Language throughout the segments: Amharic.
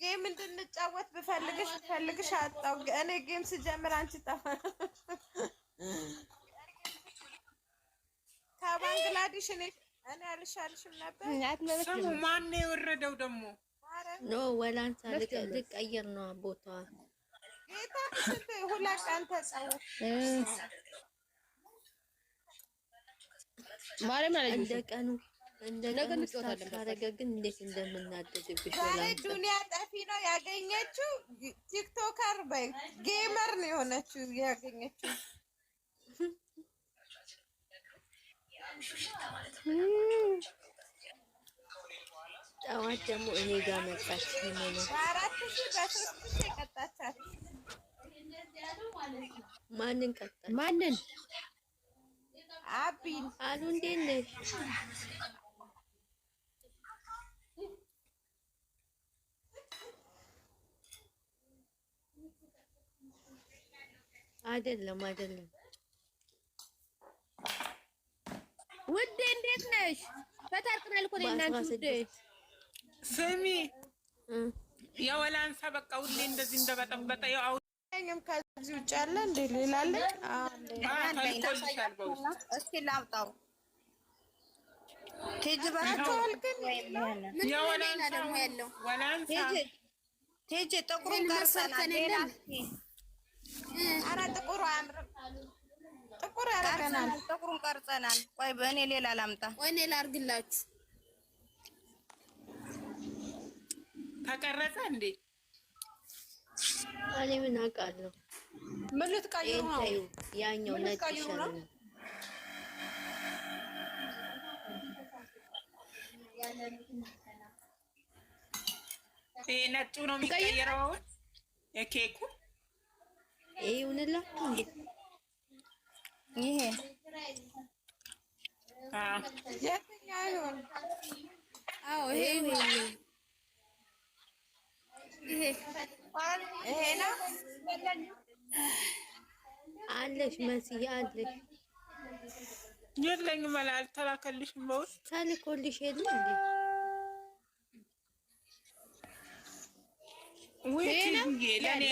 ጌም እንድንጫወት ብፈልግሽ አጣው። እኔ ጌም ስጀምር አንቺ ጠፋ። ከባንግላዴሽ እኔ አልሻልሽም ነበር። ስሙ ማን ነው የወረደው ደግሞ? ኖ ወላንሳ ልቀይር ነው ቦታዋ። ጌታ ስንት ሁለት ቀን ተጫወት ማርያም ማለት እንደቀኑ ታረገ ግን እንዴት እንደምናደድብሽ ዛሬ ዱንያ ጠፊ ነው ያገኘችው። ቲክቶከር በይ ጌመር ነው የሆነችው ያገኘችው። ጠዋት ደግሞ እኔ ጋር መጣች። በ4,000 ቀጣቻት። ማንን ቀጣች? ማንን? አቢን አሉ። እንዴት ነሽ? አይደለም ውዴ እንዴት ነሽ? በታርቅናል እኮ ነኝ እናንተ ውዴ። ስሚ የወላንሳ በቃ ሁሌ እንደዚህ እንደበጠበጠ ያው አውኝም ከዚህ ውጭ አለ እንደ ሌላ አለ። እስኪ ላውጣው ቴጅ ባታውል ግን የወላንሳ ደግሞ ያለው ወላንሳ ቴጅ ጥቁሩን ቀርጸናል። ሌላ ኧረ ጥቁሩ አያምርም። ጥቁር ያረጋናል። ጥቁሩን ቀርጸናል። ቆይ በእኔ ሌላ ላምጣ። ወይ እኔ ላርግላችሁ። ተቀረጸ እንዴ? እኔ ምን አውቃለሁ? ምን ልትቀይሩ ነው? ያኛው ነጭ ይሻላል። ይሄ ነጩ ነው የሚቀየረው የኬኩ ይሁንላችሁ እንዴ? ይሄ የትኛው ይሁን? አዎ ይሄ ነው አለሽ መስዬ አለሽ። የለኝም አልተላከልሽም። በውስጥ ተልኮልሽ የለ እንዴ? ለኔ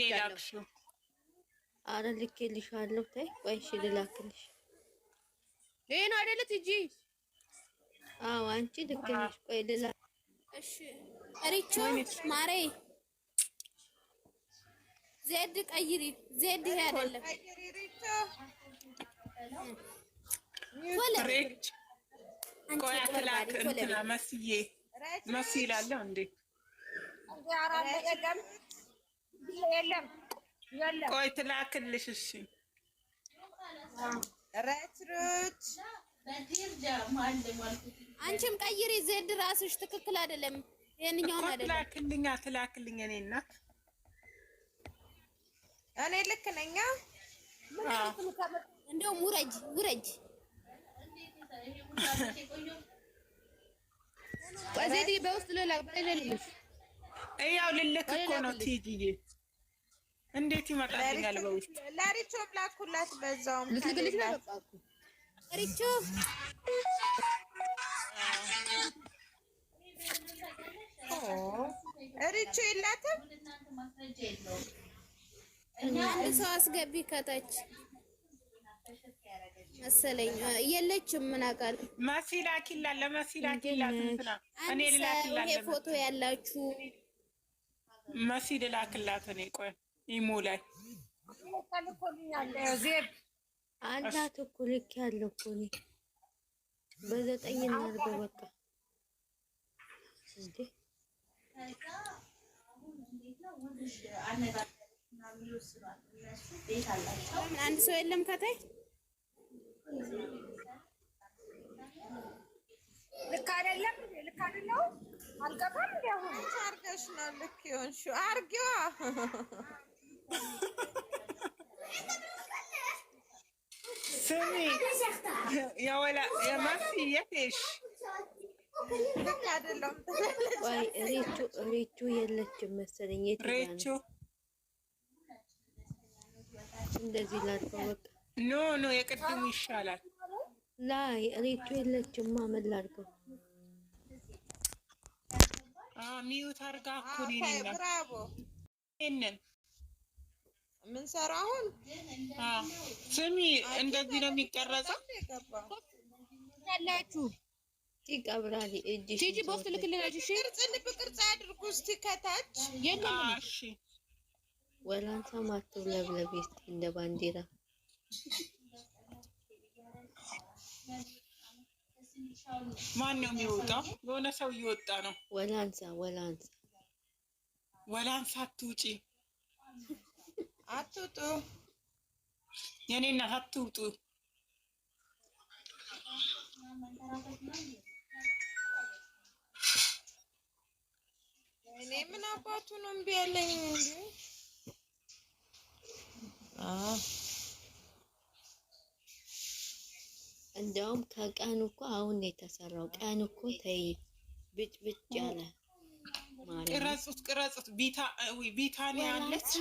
ያላክሽው አረ ልኬልሻለሁ። ተይ ቆይ እሺ ልላክልሽ። ይሄ ነው አይደለ ትጂ? አዎ አንቺ ልክ ነሽ። ቆይ ልላክ። እሺ ሪቾ ማሬ ዜድ ቀይሪ። ዜድ ይሄ አይደለም ሬች ቆይ አትላክ እንትና መስዬ መሲ ይላለሁ እንዴ? የለም ቆይ ትላክልሽ። እሺ ሬትሩት አንቺም ቀይሪ። ዜድ ራስሽ ትክክል አይደለም። የእኛውን አይደለም ትላክልኝ። እኔ እናት እኔ ልክ ነኝ። እንደውም ውረጅ ዜድ በውስጥ ልላክልሽ። ያው ልልክ እኮ ነው ቲጂዬ። እንዴት ይመጣልኛል? በውስጥ ለሪቾም ላኩላት። በዛውም ልትልክልሽ ነው በቃ ሪቾ ሪቾ የላትም። ሰው አስገቢ ከታች መሰለኝ የለችም። ምን አውቃለሁ። መሲ ላኪላት፣ ለመሲ ላኪላት። እንትና እኔ ልላክላት። ይሄ ፎቶ ያላችሁ መሲ ልላክላት። እኔ ቆይ ኢሞ ላይ አላት እኮ ልክ ያለው እኮ እኔ በ9 እናድርገው በቃ እንዴ። አንድ ሰው የለም ከታይ ልክ አይደለም። ልክ አይደለም። አልገባም። እንዲያው አርገሽ ነው ልክ ይሆንሽው። አርጊዋ ስሚ የወላ የማሲ የትሽ ልክ አይደለም። ወይ ሬቹ የለችም መሰለኝ። ሬቹ እንደዚህ ላድርገው በቃ። ኖ የቅድሙ ይሻላል። ላይ ሬቹ የለችም። ምን ላድርገው? ሚዩት አርጋ እኮ ነኝ። ብራቮ እነን ምን ሰራውን? ስሚ እንደዚህ ነው የሚቀረጸው። ያላችሁ ትቀብራሊ እጅ ቲጂ ቦስት ልክልናች። እሺ ቅርጽ አድርጉ እስቲ ከታች። እሺ ወላንሳ ማተው ለብለብ እስቲ እንደ ባንዲራ ማን ነው የሚወጣው? የሆነ ሰው እየወጣ ነው። ወላንሳ አትውጪ፣ አትውጡ፣ የኔ እናት አትውጡ። እኔ ምን አባቱ ነው እምቢ ያለኝ እንዴ? እንደውም ከቀኑ እኮ አሁን የተሰራው ቀን እኮ ተይ ብጭብጭ ያለ ቅረጹት። ቢታኒያ አለች።